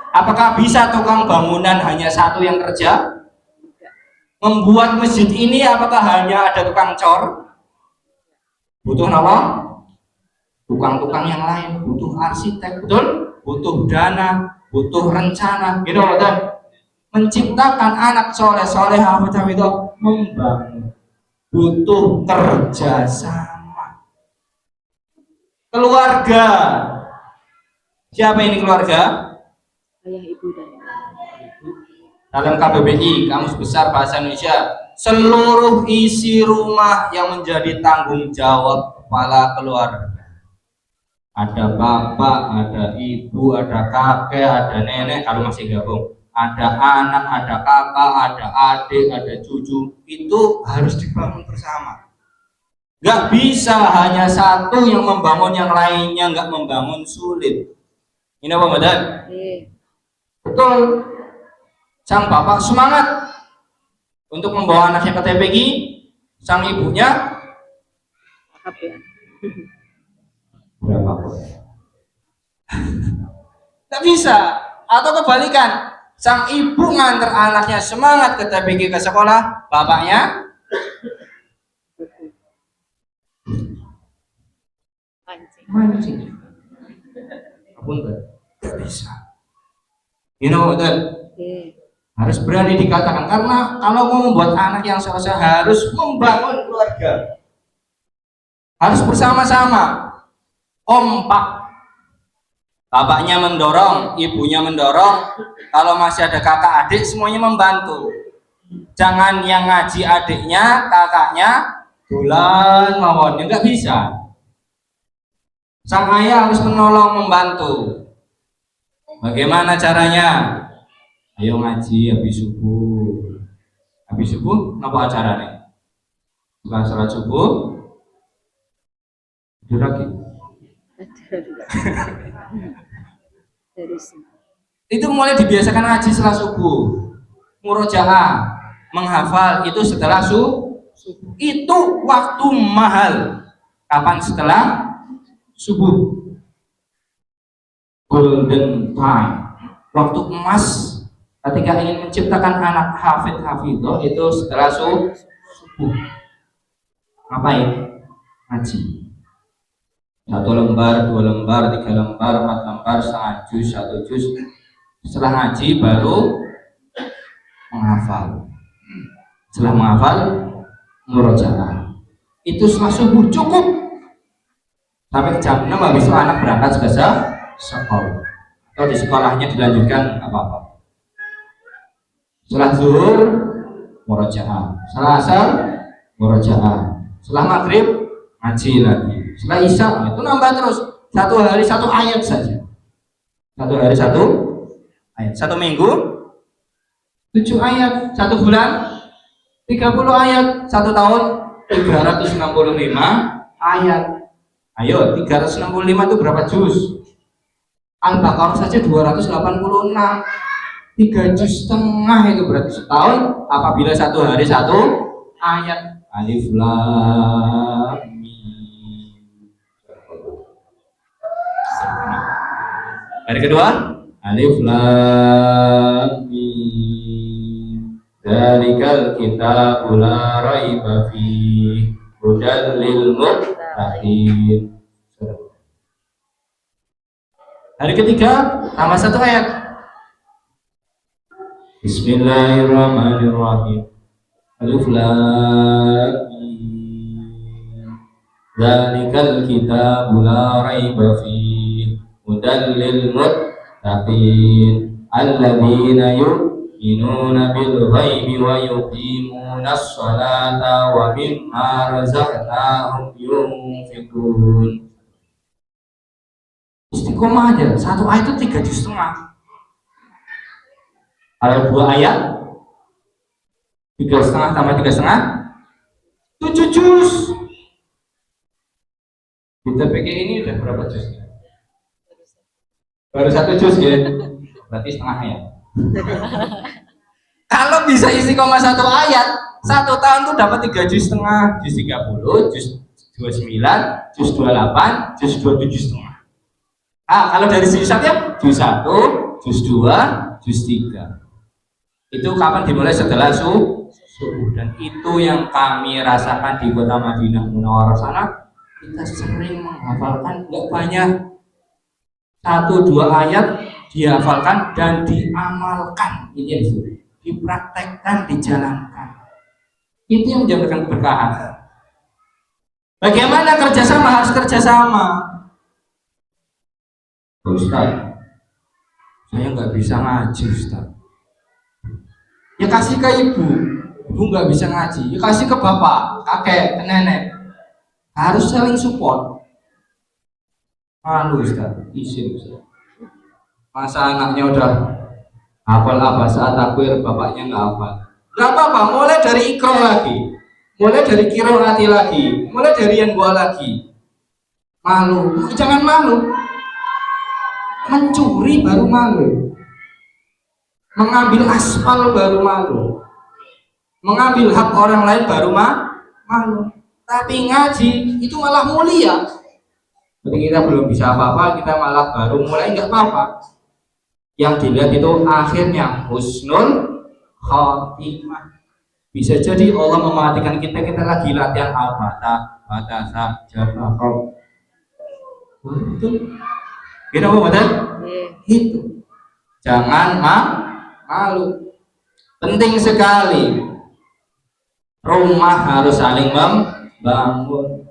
Apakah bisa tukang bangunan hanya satu yang kerja? Membuat masjid ini apakah hanya ada tukang cor? Butuh apa? Tukang-tukang yang lain, butuh arsitek, betul? Butuh dana, butuh rencana, gitu betul? Menciptakan anak soleh-soleh itu membangun, butuh kerjasama. Keluarga, siapa ini keluarga? Ayah, ibu, dan Dalam KBBI, Kamus Besar Bahasa Indonesia, seluruh isi rumah yang menjadi tanggung jawab kepala keluarga. Ada bapak, ada ibu, ada kakek, ada nenek, kalau masih gabung. Ada anak, ada kakak, ada adik, ada cucu. Itu harus dibangun bersama. Gak bisa hanya satu yang membangun, yang lainnya gak membangun, sulit. Ini apa Badan? Betul. Sang bapak semangat untuk membawa anaknya ke TPQ, sang ibunya berapa? Tidak bisa. Atau kebalikan, sang ibu nganter anaknya semangat ke TPQ ke sekolah, bapaknya mancing. Tidak bisa. You know that? Harus berani dikatakan, karena kalau mau membuat anak yang soleh harus membangun keluarga, harus bersama-sama, kompak. Bapaknya mendorong, ibunya mendorong, kalau masih ada kakak adik semuanya membantu. Jangan yang ngaji adiknya, kakaknya bulan mawon, nggak bisa. Sang ayah harus menolong, membantu. Bagaimana caranya? Ayo ngaji habis subuh. Habis subuh, apa acaranya? Setelah salat subuh, tidur lagi. Itu mulai dibiasakan ngaji setelah subuh. Murojaah, menghafal itu setelah subuh. Itu waktu mahal. Kapan? Setelah subuh. Golden time, waktu emas. Ketika ingin menciptakan anak hafidhah itu setelah subuh. Ngapain? Ngaji. 1 lembar, 2 lembar, 3 lembar, 4 lembar, setengah juz, 1 juz. Setelah ngaji baru menghafal. Setelah menghafal, murojaah. Itu setelah subuh cukup. Sampai jam 6 habis itu anak berangkat sudah sekolah. Atau di sekolahnya dilanjutkan apa-apa. Setelah zuhur murojaah, setelah asar murojaah, setelah maghrib ngaji lagi, setelah isya itu nambah terus. Satu hari satu ayat saja. Satu hari satu ayat. Satu minggu 7 ayat. Satu bulan 30 ayat. Satu tahun 365 ayat. Ayo, 365 itu berapa juz? Al-Baqarah saja 286. 3 juz setengah itu berarti setahun apabila satu hari satu ayat. Alif lam mim. Hari kedua alif lam mim. Dzalikal kitabul la raiba fihi hudal lil muttaqin. Hari ketiga tambah satu ayat. Bismillahirrahmanirrahim. Alif lam mim. Dzalikal kitabul la raiba fihi hudal lil muttaqin alladzina yu'minuna bil ghaibi wa yuqimunas sholata wa mimma razaqnahum yunfiqun. Istiqomah aja, satu ayat itu 3 juz setengah. Kalau 2 ayat 3,5 tambah 3,5 7 juz. Kita pakai ini udah berapa juz? Baru 1 juz ya, berarti setengah ayat. Kalau bisa istiqomah 1 ayat 1 tahun tuh dapat 3 juz setengah, juz 30, juz 29, juz 28, juz 27 setengah. Kalau dari sisi ya, juz 1, juz 2, juz 3. Itu kapan dimulai? Setelah subuh. Dan itu yang kami rasakan di kota Madinah Munawwarah sana. Kita sering menghafalkan, nggak banyak, 1-2 ayat dihafalkan dan diamalkan. Ini yang disuruh, dipraktekkan, dijalankan. Itu yang menjadikan keberkahan. Bagaimana kerjasama? Harus kerjasama. Ustaz, saya nggak bisa ngaji, Ustaz. Ya kasih ke ibu nggak bisa ngaji. Ya kasih ke bapak, kakek, ke nenek. Harus saling support. Malu, Ustaz, izin, Ustaz. Masa anaknya udah hafal apa saat takwir, bapaknya nggak hafal. Nggak apa-apa, mulai dari ikro lagi, mulai dari qiraati lagi, mulai dari yang gua lagi. Malu, jangan malu. Mencuri baru malu, mengambil aspal baru malu, mengambil hak orang lain baru malu. Tapi ngaji itu malah mulia. Jadi kita belum bisa apa-apa, kita malah baru mulai, nggak apa-apa. Yang dilihat itu akhirnya husnul khotimah. Bisa jadi Allah mematikan kita lagi latihan al-fatah, jafar. Betul. Gitu apa betul? Itu. Jangan malu. Penting sekali. Rumah harus saling membangun.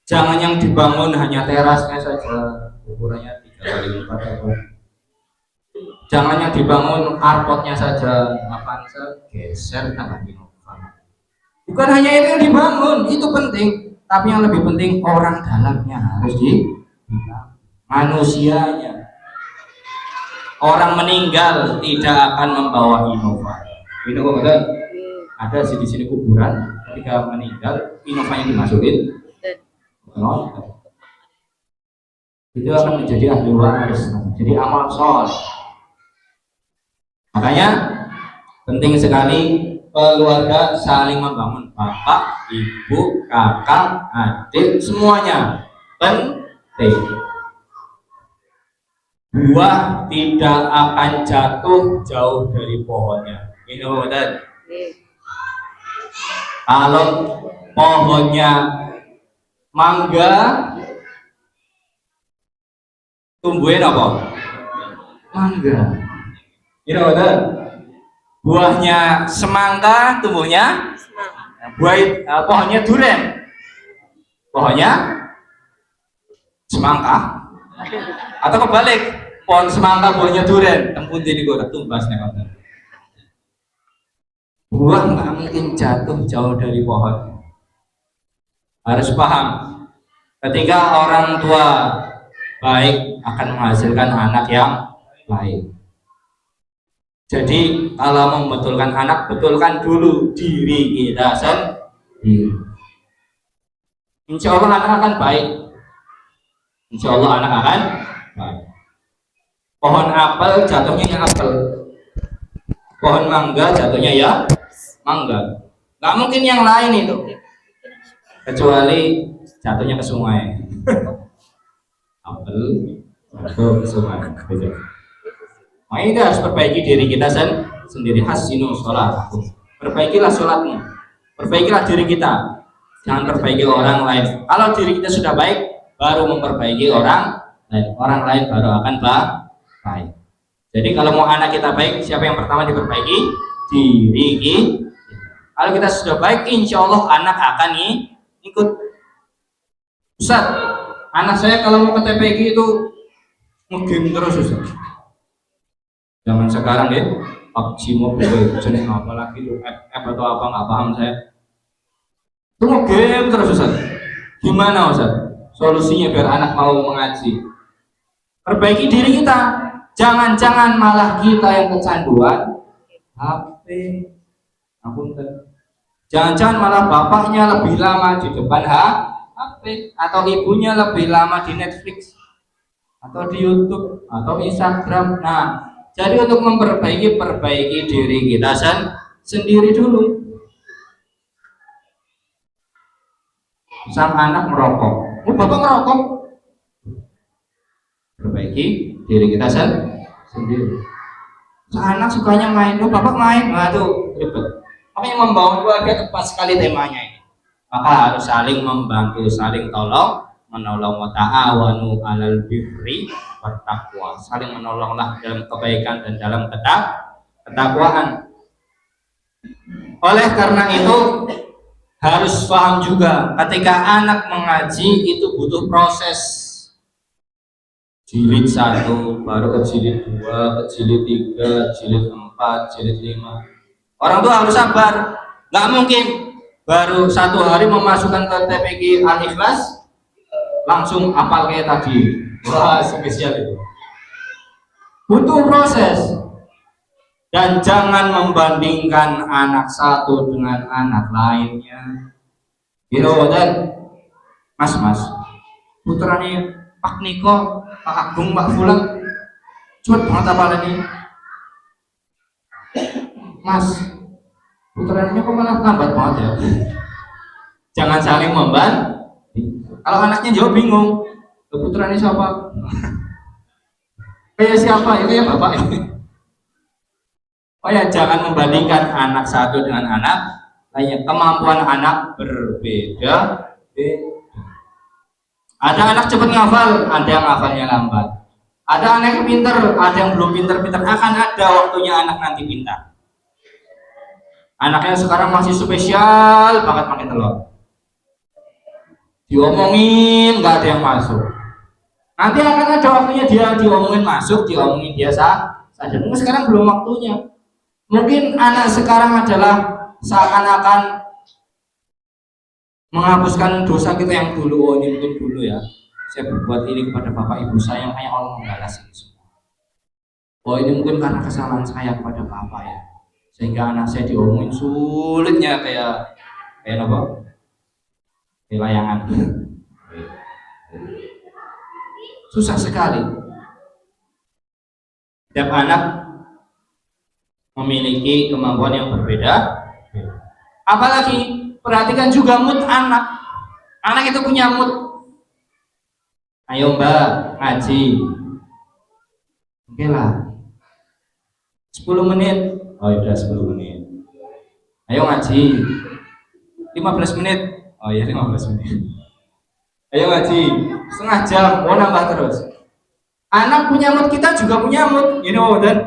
Jangan yang dibangun hanya terasnya saja, ukurannya 3 kali 4. Jangan yang dibangun karpotnya saja, Avanza geser tambah Innova. Bukan hanya itu yang dibangun, itu penting. Tapi yang lebih penting orang dalamnya harus dibangun. Manusianya. Orang meninggal tidak akan membawa Innova. Innova betul? Ada di sini kuburan, ketika meninggal Innovanya dimasukin. Itu akan menjadi ahli waris, jadi amal soleh. Makanya penting sekali keluarga saling membangun, bapak, ibu, kakak, adik, semuanya penting. Buah tidak akan jatuh jauh dari pohonnya. Ini betul. Kalau pohonnya mangga, tumbuhin apa? Mangga. Ini betul. Buahnya semangka, tumbuhnya pohonnya durian. Pohonnya semangka. Atau kebalik, pohon semangka buahnya durian, tempun jadi gue tumbas nih. buah nggak mungkin jatuh jauh dari pohon. Harus paham, ketika orang tua baik akan menghasilkan anak yang baik. Jadi kalau membetulkan anak, betulkan dulu diri kita sendiri. Insya Allah anak akan baik. Insya Allah anak akan baik. Pohon apel jatuhnya ya apel, pohon mangga jatuhnya ya mangga. Nggak mungkin yang lain itu, kecuali jatuhnya ke sungai. Apel jatuh ke sungai. Nah, ini harus perbaiki diri kita sendiri. Hasinu sholat, perbaikilah sholatmu, perbaikilah diri kita, jangan perbaiki orang lain. Kalau diri kita sudah baik, baru memperbaiki orang lain. Orang lain baru akan baik. Jadi kalau mau anak kita baik, siapa yang pertama diperbaiki? Diri kita. Kalau kita sudah baik, insya Allah anak akan ikut. Ustaz, anak saya kalau mau ke TPG itu ngegame terus Ustaz. Zaman sekarang ya, PUBG Mobile, jenis apa lagi tuh, app atau apa nggak paham saya. Itu ngegame terus Ustaz. Gimana Ustaz? Solusinya biar anak mau mengaji? Perbaiki diri kita. Jangan-jangan malah kita yang kecanduan HP. Jangan-jangan malah bapaknya lebih lama di depan HP, atau ibunya lebih lama di Netflix, atau di YouTube, atau Instagram. Nah, jadi untuk perbaiki diri kita sendiri dulu. Sang anak merokok, bapak merokok, perbaiki diri kita sendiri. Sang anak sukanya main, bapak main, nah tuh ribet. Makanya membangun keluarga tepat sekali temanya ini. Maka harus saling membantu, saling menolong, wa ta'awanu 'alal birri wat taqwa. Saling menolonglah dalam kebaikan dan dalam ketakwaan. Oleh karena itu harus paham juga, ketika anak mengaji itu butuh proses. Jilid 1, baru ke jilid 2, ke jilid 3, jilid 4, jilid 5. Orang tua harus sabar. Nggak mungkin baru 1 hari memasukkan ke TPG Al-Ikhlas langsung hafal kayak tadi. Wah, spesial itu. Butuh proses. Dan jangan membandingkan anak satu dengan anak lainnya. Dan Mas, putrane Pak Niko, Pak Agung, Pak Fulan, cepet banget hafalan ini. Mas, putranya kok malah lambat banget ya. Jangan saling membanding. Kalau anaknya jawab bingung, putranya siapa? Kayak siapa? Itu ya bapak ini. Oh ya, jangan membandingkan anak satu dengan anak lainnya. Kemampuan anak berbeda. Ada anak cepat ngafal, ada yang ngafalnya lambat. Ada anak yang pinter, ada yang belum pinter-pinter. Akan ada waktunya anak nanti pintar. Anaknya sekarang masih spesial banget pakai telur. Diomongin nggak ada yang masuk. Nanti akan ada waktunya dia diomongin masuk, diomongin dia saja. Mungkin sekarang belum waktunya. Mungkin anak sekarang adalah seakan-akan menghapuskan dosa kita yang dulu. Oh, ini mungkin dulu ya, saya berbuat ini kepada bapak ibu saya, makanya Allah membalas ini semua. Oh, ini mungkin karena kesalahan saya kepada bapak ya, sehingga anak saya diomongin sulitnya kayak apa? Kayak layangan. Susah sekali. Setiap anak memiliki kemampuan yang berbeda. Apalagi perhatikan juga mood anak. Anak itu punya mood. Ayo mbak, ngaji. Oke lah. 10 menit. Oh udah 10 menit. Ayo ngaji. 15 menit. Oh iya 15 menit. Ayo ngaji. Setengah jam. Mau nambah terus. Anak punya mood, kita juga punya mood. Dan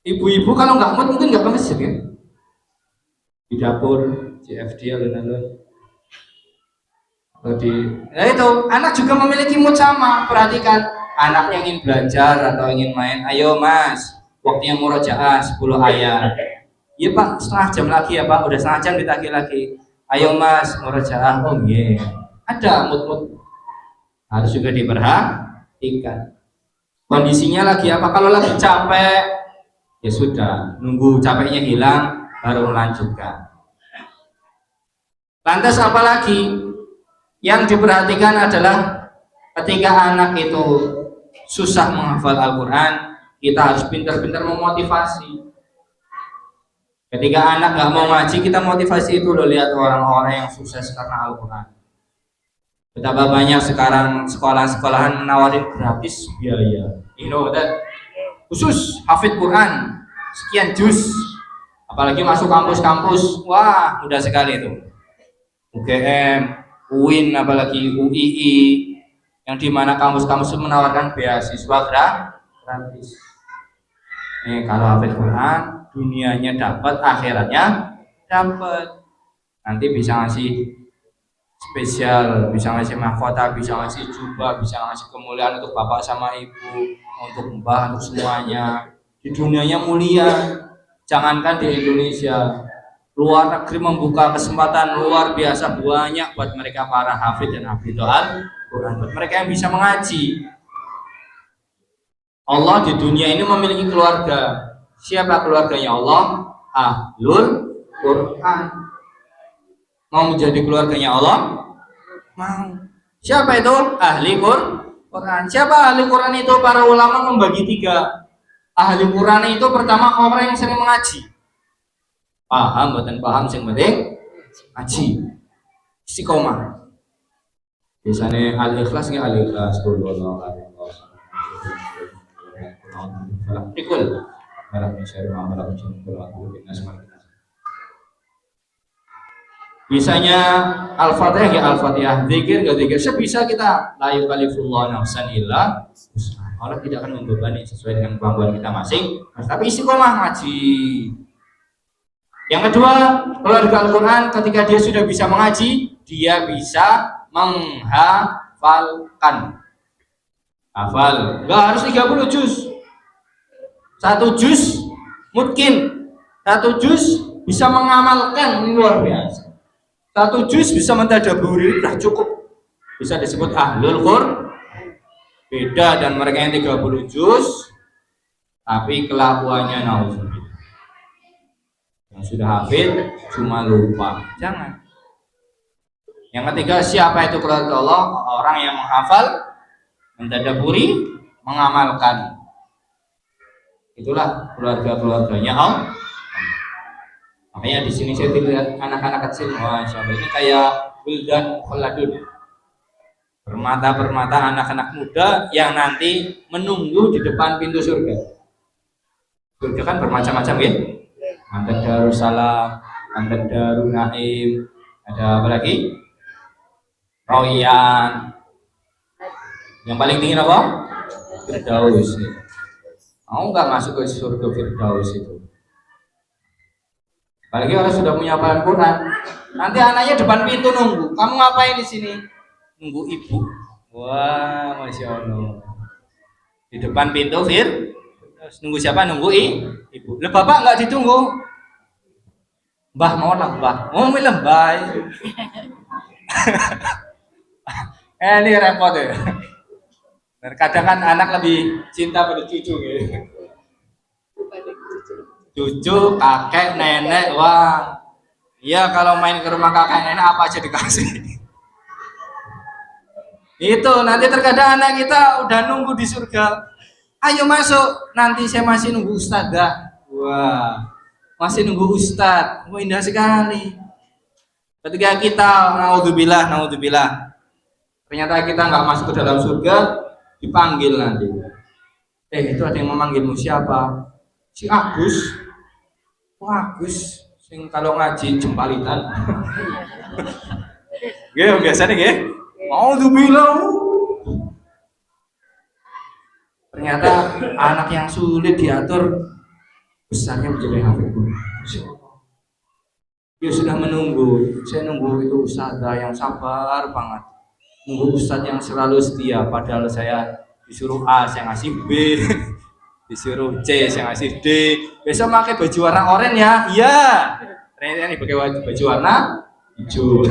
ibu-ibu kalau nggak mood mungkin nggak ke masjid ya. Di dapur, CFD alun-alun. Nah itu, anak juga memiliki mood sama. Perhatikan, anaknya ingin belajar atau ingin main. Ayo mas, waktunya murojaah 10 ayat. Iya Pak, setengah jam lagi ya Pak, udah setengah jam ditagih lagi. Ayo Mas, murojaah. Oh iya, ada mood-mood harus juga diperhatikan. Kondisinya lagi apa? Kalau lagi capek, ya sudah, nunggu capeknya hilang baru melanjutkan. Lantas apalagi yang diperhatikan adalah ketika anak itu susah menghafal Al-Quran, kita harus pintar-pintar memotivasi. Ketika anak nggak mau ngaji, kita motivasi itu loh, lihat orang-orang yang sukses karena Al-Quran. Betapa banyak sekarang sekolah-sekolahan menawarin gratis biaya. You know that? Khusus hafid Quran, sekian juz. Apalagi masuk kampus-kampus, wah mudah sekali itu. UGM, UIN, apalagi UII, yang dimana kampus-kampus menawarkan beasiswa gratis. Kalau hafid Quran, dunianya dapat, akhiratnya dapat. Nanti bisa ngasih spesial, bisa ngasih mahkota, bisa ngasih jubah, bisa ngasih kemuliaan untuk bapak sama ibu, untuk mbah, untuk semuanya. Di dunianya mulia. Jangankan di Indonesia, luar negeri membuka kesempatan luar biasa banyak buat mereka para hafid dan hafidhul Quran, buat mereka yang bisa mengaji. Allah di dunia ini memiliki keluarga. Siapa keluarganya Allah? Ahlul Quran. Mau menjadi keluarganya Allah? Mau. Siapa itu? Ahli Quran. Siapa ahli Quran itu? Para ulama membagi tiga. Ahli Quran itu pertama orang yang sering mengaji. Paham, bukan paham, yang penting ngaji. Istiqomah. Biasanya al-ikhlas nggak al-ikhlas. Ikul. Biasanya al-fatihah ya al-fatihah, zikir gak zikir, sebisa kita. La yukallifullahu nafsan illa wus'aha. Allah tidak akan membebani sesuai dengan kemampuan kita masing, tapi istiqomah ngaji. Yang kedua, keluarga Al-Quran ketika dia sudah bisa mengaji, dia bisa menghafalkan. Hafal, nggak harus 30 juz. 1 juz mungkin, 1 juz bisa mengamalkan, ini luar biasa. 1 juz bisa mentadaburi, sudah cukup. Bisa disebut ahlul Quran. Beda dan mereka yang 30 juz tapi kelakuannya nauzubillah. Yang sudah hafid cuma lupa. Jangan. Yang ketiga, siapa itu keluarga Allah? Orang yang menghafal, mentadaburi, mengamalkan. Itulah keluarga-keluarganya Allah. Makanya di sini saya lihat anak-anak kecil, wah siapa ini kayak wildan khaladun. Permata-permata anak-anak muda yang nanti menunggu di depan pintu surga. Surga kan bermacam-macam ya. Mantan Darussalam, mantan Darun Naim, ada apa lagi? Royan. Yang paling tinggi apa? Firdaus. Mau nggak masuk ke surga Firdaus itu? Apalagi orang sudah punya hafalan Quran. Nanti anaknya depan pintu nunggu. Kamu ngapain di sini? Nunggu ibu. Wah, masya Allah. Di depan pintu nunggu siapa? Nunggu ibu. Lah bapak nggak ditunggu. Mbah mau lah, mbah. Mau milih mbah. Ini repot ya. Kadang kan anak lebih cinta pada cucu gitu. Cucu, kakek, nenek, wah. Iya kalau main ke rumah kakek nenek apa aja dikasih. Itu nanti terkadang anak kita udah nunggu di surga. Ayo masuk, nanti saya masih nunggu ustadzah. Wah, masih nunggu ustadz. Wah, indah sekali. Ketika kita naudzubillah, ternyata kita nggak masuk ke dalam surga, dipanggil nanti. Itu ada yang memanggilmu, siapa? Si Agus. Wah, Agus, sing kalau ngaji jempalitan. Gak biasanya gak? Naudzubillah. Ternyata anak yang sulit diatur besarnya menjadi hafid Quran. Dia sudah menunggu. Saya nunggu itu ustadzah yang sabar banget. Nunggu ustadz yang selalu setia. Padahal saya disuruh A, saya ngasih B. disuruh C yang ngasih D. Besok pakai baju warna oranye ya. Iya. Ternyata ini pakai baju warna hijau.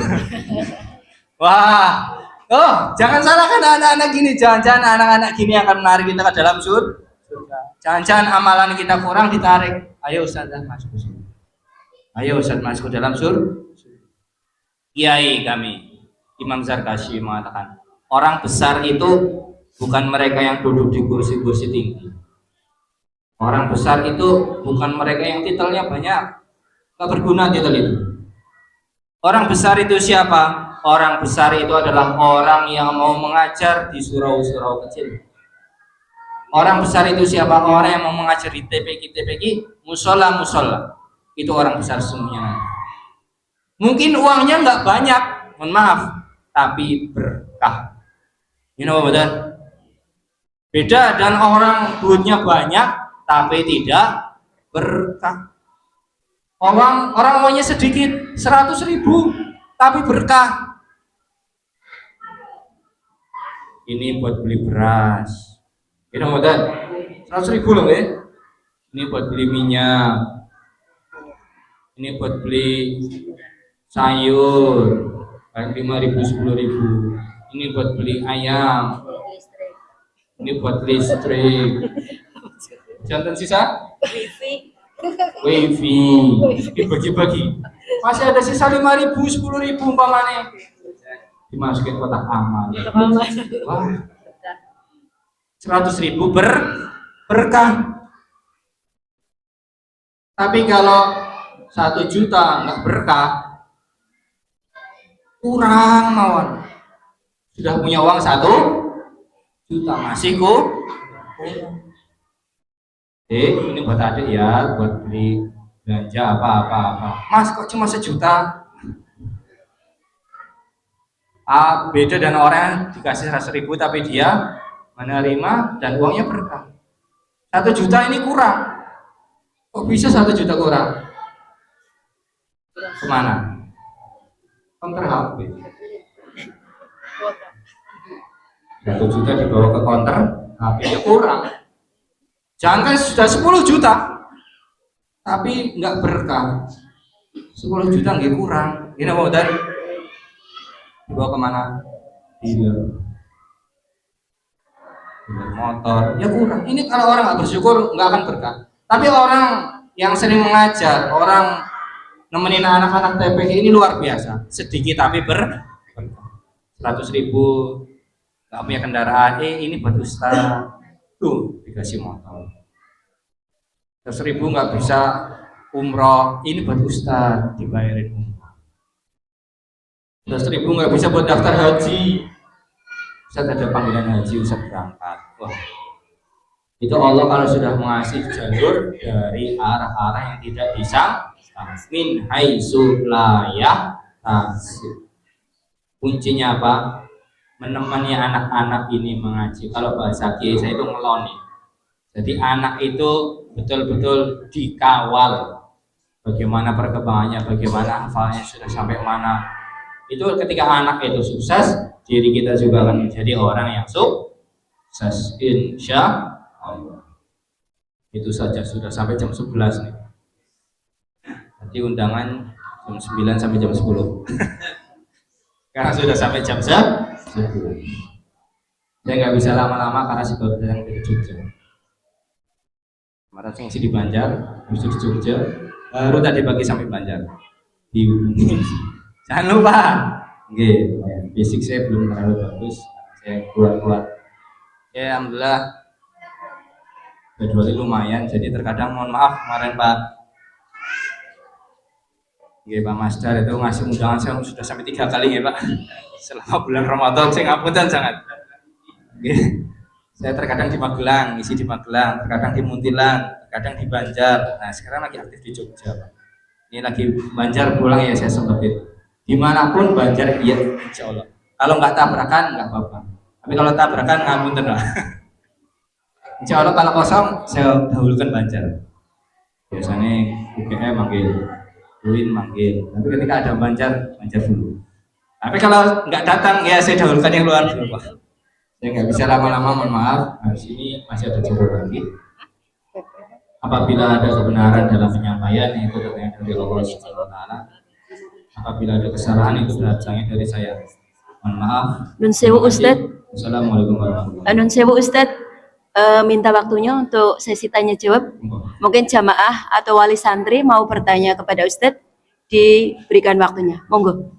Wah. Oh, jangan salahkan anak-anak gini. Jangan-jangan anak-anak gini akan menarik kita ke dalam surga. Jangan-jangan amalan kita kurang ditarik. Ayo Ustaz masuk ke surga. Ayo Ustaz masuk ke dalam surga. Kiai kami, Imam Zarkashi mengatakan, orang besar itu bukan mereka yang duduk di kursi-kursi tinggi. Orang besar itu bukan mereka yang titelnya banyak. Gak berguna titel itu. Orang besar itu siapa? Orang besar itu adalah orang yang mau mengajar di surau-surau kecil. Orang besar itu siapa? Orang yang mau mengajar di TPQ, musola-musola. Itu orang besar semuanya. Mungkin uangnya nggak banyak, mohon maaf, tapi berkah. You know betul? Beda dan orang duitnya banyak, tapi tidak berkah. Orang maunya sedikit, 100.000, tapi berkah. Ini buat beli beras. You know betul? 100.000 loh ya. Ini buat beli minyak. Ini buat beli sayur, 5.000, 10.000. Ini buat beli ayam. Ini buat listrik. Jantan sisa? Wifi. Dibagi-bagi. Masih ada sisa 5.000, 10.000 umpamanya. Dimasukin kotak amal. Wah. 100.000 berkah. Tapi kalau 1 juta nggak berkah, kurang mawon. Sudah punya uang 1 juta masih kurang. Ini buat adik ya, buat beli belanja apa. Mas kok cuma 1 juta? Beda dengan orang yang dikasih 100.000 tapi dia menerima dan uangnya berkah. 1 juta ini kurang. Kok bisa 1 juta kurang? Kemana? Konter HP. 1 juta dibawa ke konter, HP-nya kurang. Jangan kan sudah 10 juta, tapi nggak berkah. 10 juta nggak kurang. Ini mau dari dibawa kemana? Dealer motor, ya kurang. Ini kalau orang nggak bersyukur nggak akan berkah. Tapi orang yang sering mengajar, orang nemenin anak-anak TPK ini luar biasa. Sedikit tapi berkah. 100.000 nggak punya kendaraan, ini buat Ustaz. Tuh dikasih motor. 100.000 nggak bisa umroh, ini buat Ustaz, dibayarin umroh. 100.000 nggak bisa buat daftar haji, Ustaz ada panggilan haji, Ustaz berangkat. Wah, itu Allah kalau sudah mengasih jalur dari arah-arah yang tidak bisa min haitsu la yahtasib. Kuncinya apa? Menemani anak-anak ini mengaji. Kalau bahasa kiai saya itu ngeloni. Jadi anak itu betul-betul dikawal. Bagaimana perkembangannya, bagaimana hafalnya sudah sampai mana. Itu ketika anak itu sukses, diri kita juga akan menjadi orang yang sukses. Insya Allah. Itu saja sudah sampai jam 11 nih. Nanti undangan jam 9 sampai jam 10. Karena sudah sampai jam 10. Saya nggak bisa lama-lama karena sebab sedang di Jogja. Kemarin saya di Banjar, habis itu di Jogja, baru tadi pagi sampai Banjar. Jangan lupa, basic saya belum terlalu bagus, saya keluar-keluar. Ya alhamdulillah, kecuali lumayan. Jadi terkadang mohon maaf kemarin Pak. Pak Masdar itu ngasih undangan saya sudah sampai 3 kali ya Pak. Selama bulan Ramadan saya ngapunten sangat. Saya terkadang di Magelang, isi di Magelang, terkadang di Muntilan, terkadang di Banjar. Nah sekarang lagi aktif di Jogja Pak. Ini lagi Banjar pulang ya saya sempetin. Dimanapun Banjar iya insya Allah. Kalau nggak tabrakan nggak apa-apa. Tapi kalau tabrakan ngapunten lah. Insya Allah kalau kosong saya dahulukan Banjar. Biasanya UGM manggil, UIN manggil. Tapi ketika ada Banjar dulu. Tapi kalau nggak datang ya saya dahulukan yang luar dulu Pak. Saya nggak bisa lama-lama, mohon maaf. Habis ini masih ada jadwal lagi. Apabila ada kebenaran dalam penyampaian itu datangnya dari Allah Subhanahu wa taala. Apabila ada kesalahan itu datangnya dari saya. Mohon maaf. Nun sewu Ustadz. Assalamualaikum warahmatullahi Nun sewu Ustadz, minta waktunya untuk sesi tanya jawab. wabarakatuh. Mungkin jamaah atau wali santri mau bertanya kepada Ustadz, diberikan waktunya. Monggo.